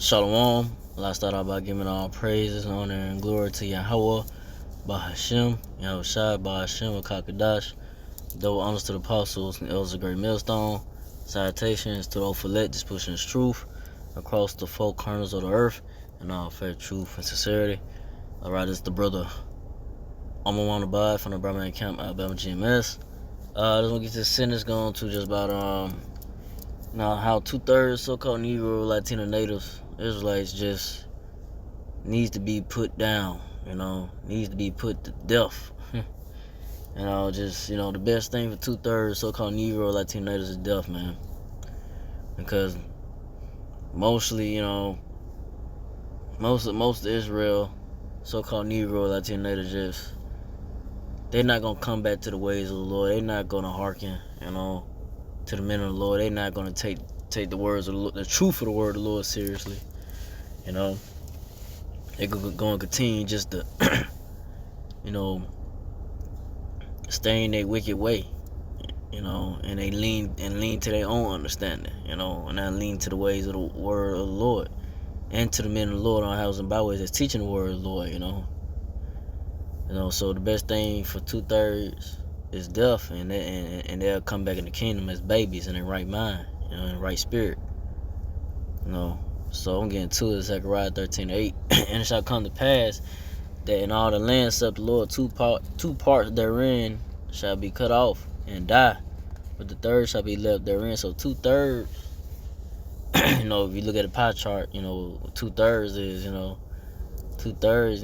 Shalom. Let's start out by giving all praises, honor, and glory to Yahweh, Bahashem, Yahushua, Bahashem, Kakadash. Double honors to the apostles and elders of Great Millstone. Salutations to the Ophalet, just pushing his truth across the four corners of the earth in all faith, truth, and sincerity. Alright, it's the brother Amon Abad from the Birmingham Camp, Alabama GMS. Just want to get this sentence going to just about how 2/3 so-called Negro, Latino natives, Israelites just needs to be put down, needs to be put to death. The best thing for 2/3 so-called Negro, Latino natives is death, man. Because mostly, most of Israel, so-called Negro, Latino natives, they're not gonna come back to the ways of the Lord. They're not gonna hearken, to the men of the Lord. They're not gonna take the words of the Lord, the truth of the word of the Lord seriously. They're gonna continue just to, stay in their wicked way, and they lean to their own understanding, and not lean to the ways of the word of the Lord, and to the men of the Lord on houses and byways that's teaching the word of the Lord, So the best thing for 2/3 is death, and they'll come back in the kingdom as babies in their right mind, in the right spirit, So I'm getting to it, Zechariah 13:8. And it shall come to pass that in all the land saith the Lord, two parts therein shall be cut off and die, but the third shall be left therein. So 2/3, if you look at the pie chart, 2/3 is, 2/3,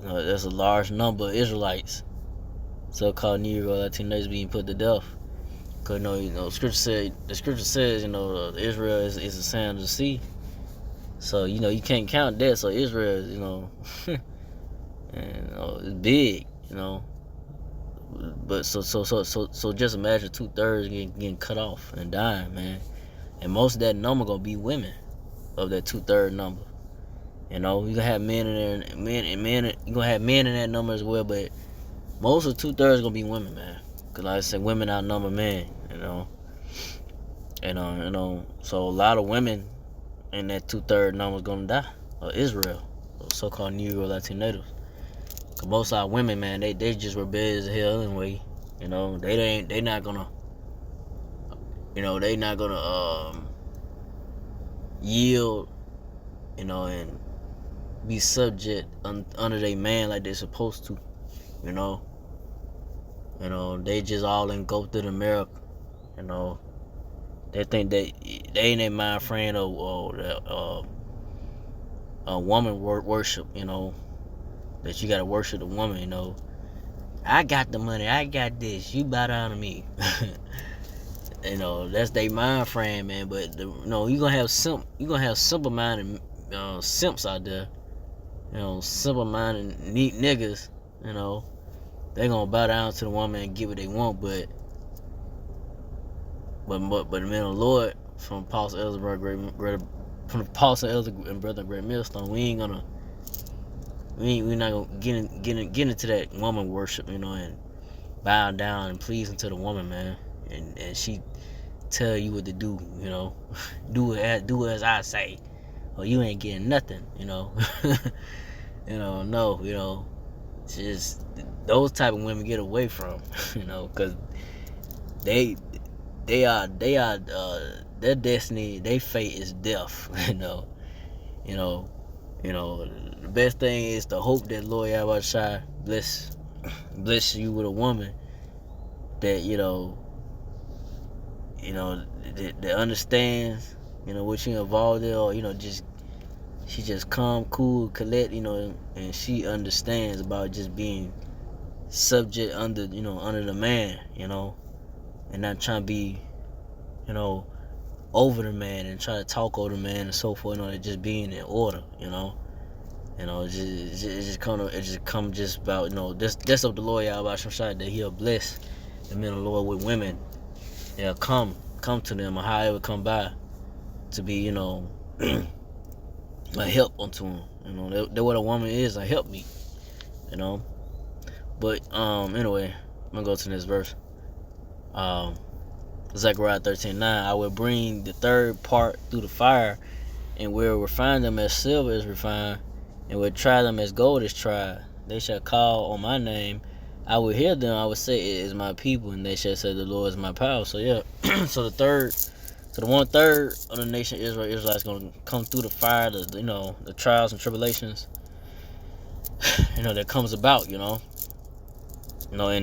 that's a large number of Israelites, so-called Negro, Latinos being put to death. Because, the scripture says, Israel is the sand of the sea. So, you can't count that. So Israel is, it's big, But so just imagine 2/3 getting cut off and dying, man. And most of that number gonna be women of that 2/3 number. You gonna have men in there, you gonna have men in that number as well, but most of 2/3 gonna be women, man. Cause like I said, women outnumber men, So a lot of women in that 2/3 number is gonna die. Israel, so-called Negro, Latino natives. Cause most of our women, man, they just rebellious as hell anyway. They not gonna, yield, and be subject under their man like they're supposed to, They just all engulfed in America, They think they in their mind frame of woman worship, that you gotta worship the woman, I got the money, I got this, you bow down to me. That's their mind frame, man. But you gonna have simple minded simps out there, simple minded neat niggas, they gonna bow down to the woman and get what they want, but the men of the Lord, from Apostle Elder and Brother Great Millstone, we're not gonna get into that woman worship, and bow down and pleasing to the woman, man, and she tell you what to do, do as I say, or you ain't getting nothing, No, just those type of women get away from, because they are their destiny, their fate is death, The best thing is to hope that Lord Yahushua bless you with a woman that that understands what you involved in, or she just calm, cool, collect, and she understands about just being subject under the man, and not trying to be over the man and try to talk over the man and so forth, just being in order, it just come just about, that's of the Lord Yahweh Shai, that he'll bless the men of the Lord with women. They'll come to them, or however come by, to be, a help unto them. That what a woman is, a help me. But anyway, I'm gonna go to this verse. Zechariah 13:9. I will bring the third part through the fire, and will refine them as silver is refined, and will try them as gold is tried. They shall call on my name. I will hear them. I will say, it is my people, and they shall say, the Lord is my power. So yeah, so the 1/3 of the nation Israel, Israelites gonna come through the fire, the trials and tribulations, that comes about, in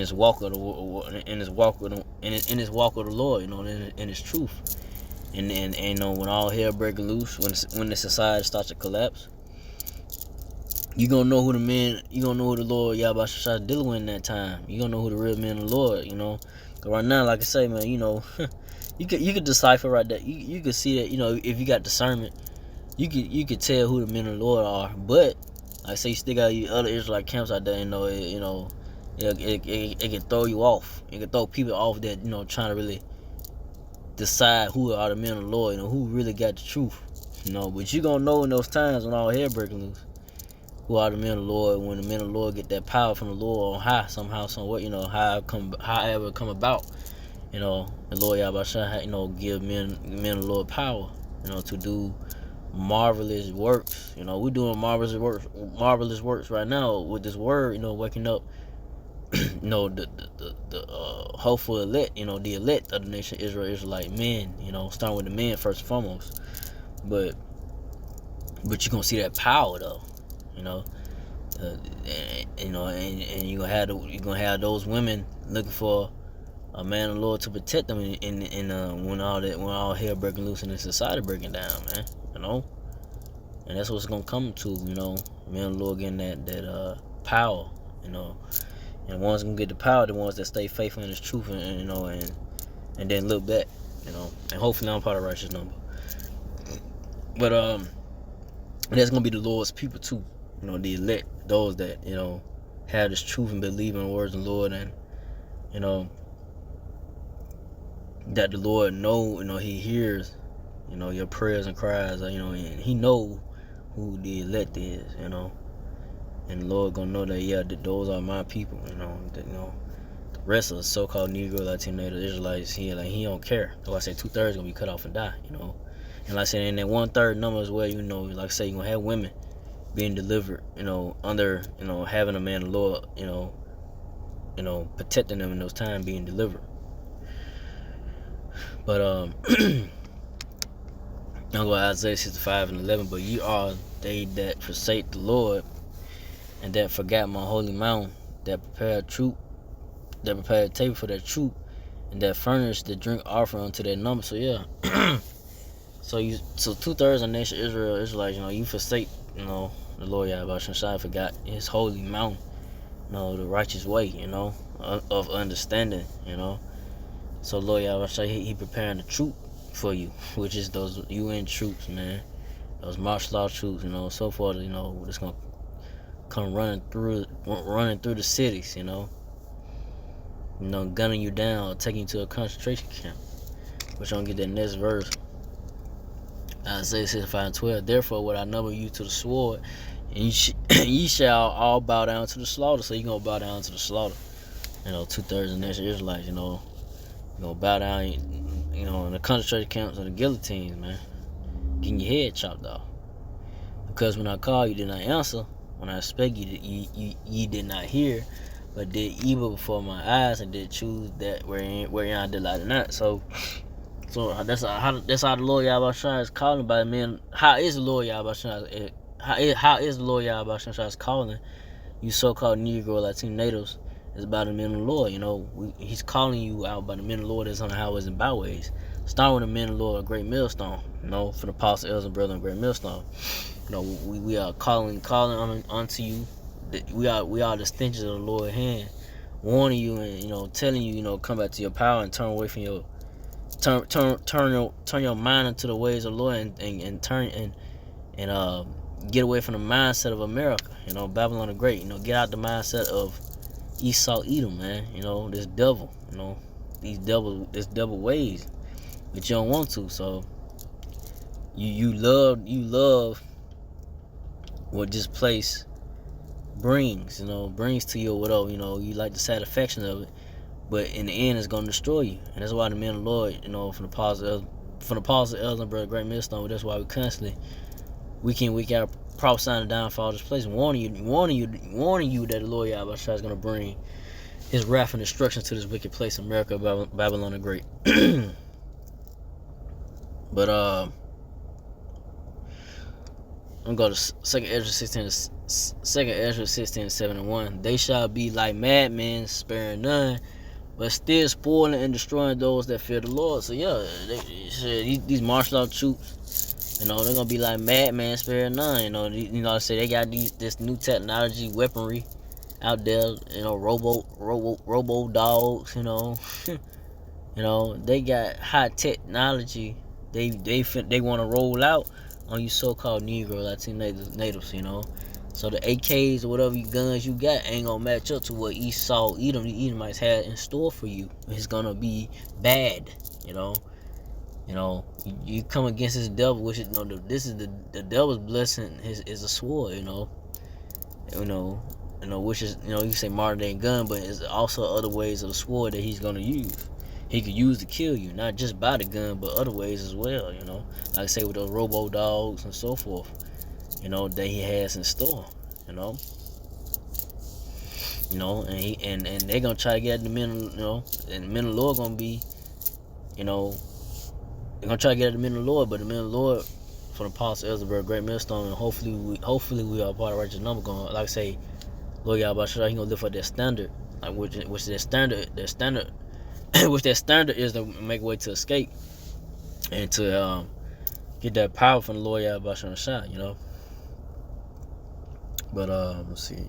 his walk of the in his walk with in his walk with the Lord, in his truth, and when all hell breaking loose, when the society starts to collapse, you gonna know who the Lord Yahweh Shai dealing with in that time. You gonna know who the real men of the Lord, Cause right now, like I say, man, you could decipher right there. You could see that, if you got discernment, you could tell who the men of the Lord are. But like I say, you still got other Israelite camps out there, it can throw you off. It can throw people off that, trying to really decide who are the men of the Lord, who really got the truth. But you gonna know in those times when all hell breaking loose, who are the men of the Lord, when the men of the Lord get that power from the Lord on high, somehow, somewhat, however come about. The Lord Yahweh Shai, give men of the Lord power, to do marvelous works. We're doing marvelous works right now with this word, waking up, the hopeful elect, the elect of the nation Israel, Israelite men, starting with the men first and foremost. But you're gonna see that power though, and you're gonna have those women looking for a man of the Lord to protect them when all hell breaking loose and the society breaking down, man. And that's what's gonna come to, men of the Lord getting that power, and one's gonna get the power, the ones that stay faithful in His truth, and then look back, and hopefully I'm part of the righteous number. But that's gonna be the Lord's people too, the elect, those that have this truth and believe in the words of the Lord, and that the Lord He hears, your prayers and cries, and He know who the elect is, and the Lord gonna know that those are my people, the rest of the so-called Negro, Latino, Israelites, He don't care. That's why I say 2/3 gonna be cut off and die, and like I said, in that 1/3 number as well, like I say, you're gonna have women being delivered, under, having a man of the Lord, protecting them in those times, being delivered. But I'm going to Isaiah 65:11. But ye are they that forsake the Lord, and that forgot my holy mountain, that prepare a table for their troop, and that furnish the drink offering unto their number. So yeah, so 2/3 of the nation Israel, Israelites, you forsake, the Lord Yahweh Shai, forgot His holy mountain, the righteous way, of understanding, So Lord Yahweh Shai, He preparing the troop for you, which is those UN troops, man, those martial law troops, so forth, it's gonna come running through the cities, gunning you down, taking you to a concentration camp. Which I'm gonna get that next verse. Isaiah 65:12. Therefore would I number you to the sword, and ye shall all bow down to the slaughter. So you gonna bow down to the slaughter. 2/3 of the nation Israelites, gonna bow down, in the concentration camps and the guillotines, man, getting your head chopped off. Because when I called, you did not answer. When I spake, you did not hear, but did evil before my eyes, and did choose that wherein I delighted not. So that's how the Lord Yahweh Shai is calling by the men. How is the Lord Yahweh Shai? How is the Lord Yahweh Shai calling you so-called Negro, Latino natives? It's by the men of the Lord. He's calling you out by the men of the Lord that's on the highways and byways. Starting with the men of the Lord, a great millstone. For the apostle, elders, and brethren, a great millstone. We are calling unto you. We are the stenches of the Lord's hand, warning you and telling you come back to your power and turn away from your turn your mind into the ways of the Lord and turn and get away from the mindset of America. Babylon the Great. Get out the mindset of Esau, Edom, man. This devil. This devil ways, but you don't want to. So you love what this place brings, brings to you, or whatever, you like the satisfaction of it, but in the end it's going to destroy you. And that's why the men of the Lord, from the apostles, from the apostle, elder, and brother, great millstone. That's why we constantly, week in, week out, prophesying the downfall of this place, and warning you that the Lord Yahweh is going to bring His wrath and destruction to this wicked place, America, Babylon the Great. But I'm going to go to 2nd Ezra 16:7-1. They shall be like madmen, sparing none, but still spoiling and destroying those that fear the Lord. So yeah, these martial law troops, they're gonna be like madmen, sparing none. I say they got this new technology, weaponry out there. Robo dogs. They got high technology. They want to roll out on you so-called Negro, Latino natives. So the AKs or whatever guns you got ain't gonna match up to what the Edomites had in store for you. It's gonna be bad. You come against this devil, which this is the devil's blessing is a sword. Which is you say modern day gun, but it's also other ways of the sword that he's gonna use. He could use to kill you, not just by the gun, but other ways as well. Like I say with those robo dogs and so forth. That he has in store. And they're gonna try to get at the men. And the men of the Lord gonna be, they're gonna try to get at the men of the Lord, but the men of the Lord, from the apostle Elizabeth, great millstone, and hopefully we are part of righteous number. Going, like I say, Lord Yahweh, he gonna lift up that standard, like which that standard, which that standard is to make a way to escape and to get that power from the Lord Yahweh Shah. But let's see.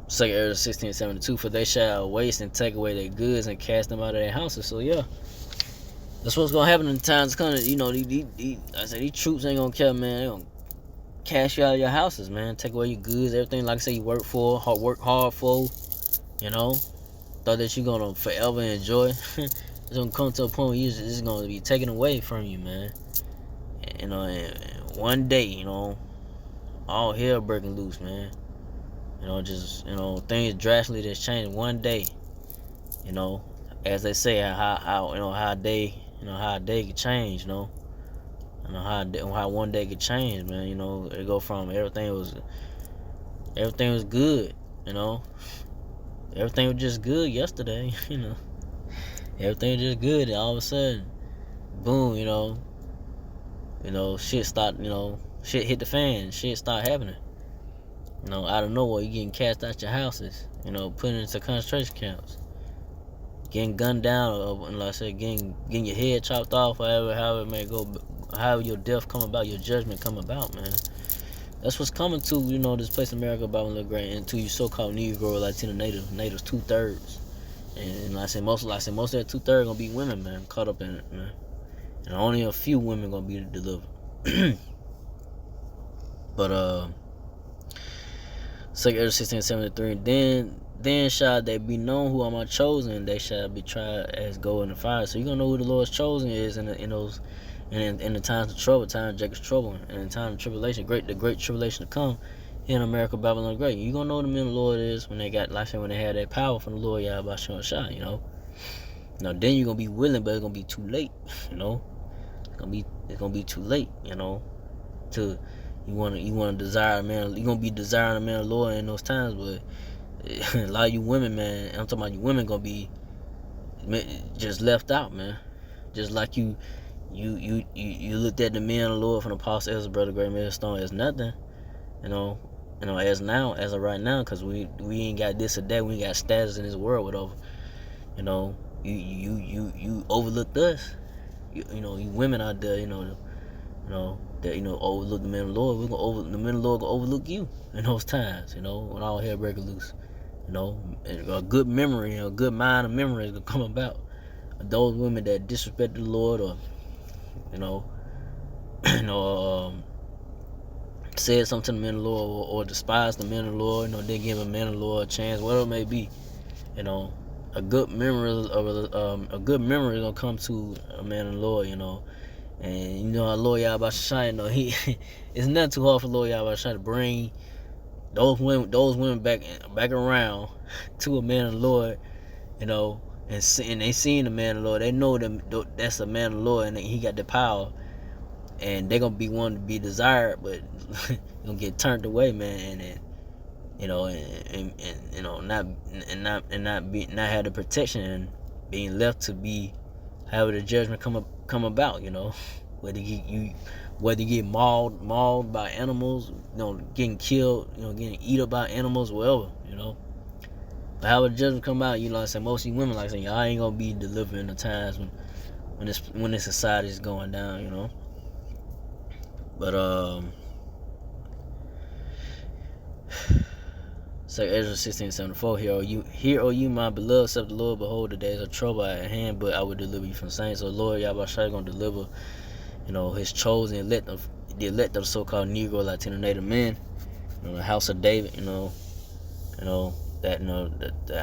2nd Ezra 16:72. For they shall waste and take away their goods and cast them out of their houses. So yeah, that's what's gonna happen in the times coming. I say these troops ain't gonna care, man. They gonna cast you out of your houses, man. Take away your goods, everything. Like I say, you work hard for. Thought that you're gonna forever enjoy. It's gonna come to a point where it's gonna be taken away from you, man. And one day, all hell breaking loose, man. Things drastically just changed one day. As they say, how a day could change. How one day could change, man. It go from everything was good. Everything was just good yesterday. Everything was just good, and all of a sudden, boom. Shit hit the fan. Shit start happening. Out of nowhere, you getting cast out your houses. Put into concentration camps, getting gunned down, and like I said, getting your head chopped off, however it may go, however your death come about, your judgment come about, man. That's what's coming to this place, America, Babylon the Great, and to you so-called Negro, Latino natives, 2/3, and like I say, most of that 2/3 gonna be women, man, caught up in it, man, and only a few women gonna be delivered. But 2nd Ezra 16:73. Then shall they be known who are my chosen. They shall be tried as gold in the fire. So you're gonna know who the Lord's chosen is in the times of trouble, time of Jacob's trouble, and in the time of tribulation, the great tribulation to come in America, Babylon the Great. You're gonna know who the men of the Lord is when they got, like I said, when they had that power from the Lord Yahweh Shah. Now then you're gonna be willing, but it's gonna be too late. It's gonna be too late. To you wanna desire a man. You're gonna be desiring a man of the Lord in those times, but a lot of you women, man, I'm talking about you women gonna be just left out, man. Just like you looked at the men of the Lord from the apostle Ezra, brother, great millstone, as nothing, as of right now, because we ain't got this or that, we ain't got status in this world, whatever. You overlooked us. You women out there, that overlook the men of the Lord. The men of the Lord gonna overlook you in those times. When all hell breaks loose. And a good memory, a good mind of memory is gonna come about. Those women that disrespect the Lord, or said something to the men of the Lord, or despise the men of the Lord, didn't give a man of the Lord a chance, whatever it may be. A good memory is gonna come to a man of the Lord. And our Lord Yahweh Shai, he it's nothing too hard for Lord Yahweh Shai to bring those women back around to a man of the Lord, and they seen the man of the Lord. They know that's the man of the Lord, and he got the power, and they gonna be one to be desired, but gonna get turned away, man, and not have the protection and being left to be have the judgment come about, whether you get mauled by animals, getting killed, getting eaten up by animals, whatever, But how the judgment come out, like I said, most of you women, like I said, y'all ain't gonna be delivering the times when this society is going down, But so Ezra 16:74, hear, O you my beloved, said the Lord, behold, the days of trouble at hand, but I will deliver you from saints. So Lord Yahweh gonna deliver, his chosen elect the elect of the so-called Negro, Latino, Native men, the house of David, the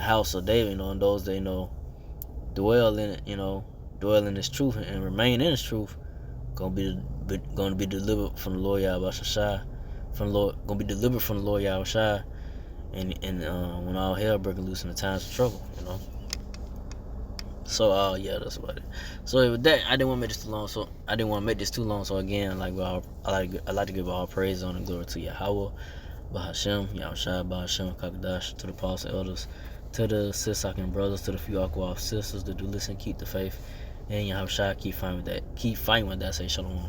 house of David, and those that dwell in it, dwell in His truth and remain in His truth, gonna be delivered from the Lord Yahweh Shai, gonna be delivered from the Lord Yahweh Shai. And when all hell breaking loose in the times of trouble, So yeah, that's about it. So with that, I didn't want to make this too long. So again, I like to give all praise, honor, and glory to Yahweh, Bahashem, Yahushua, Bahashem, Kakadash, to the apostles, elders, to the Sisakin brothers, to the few Aqua sisters that do listen, keep the faith, and Yahushua keep fighting with that. Say shalom.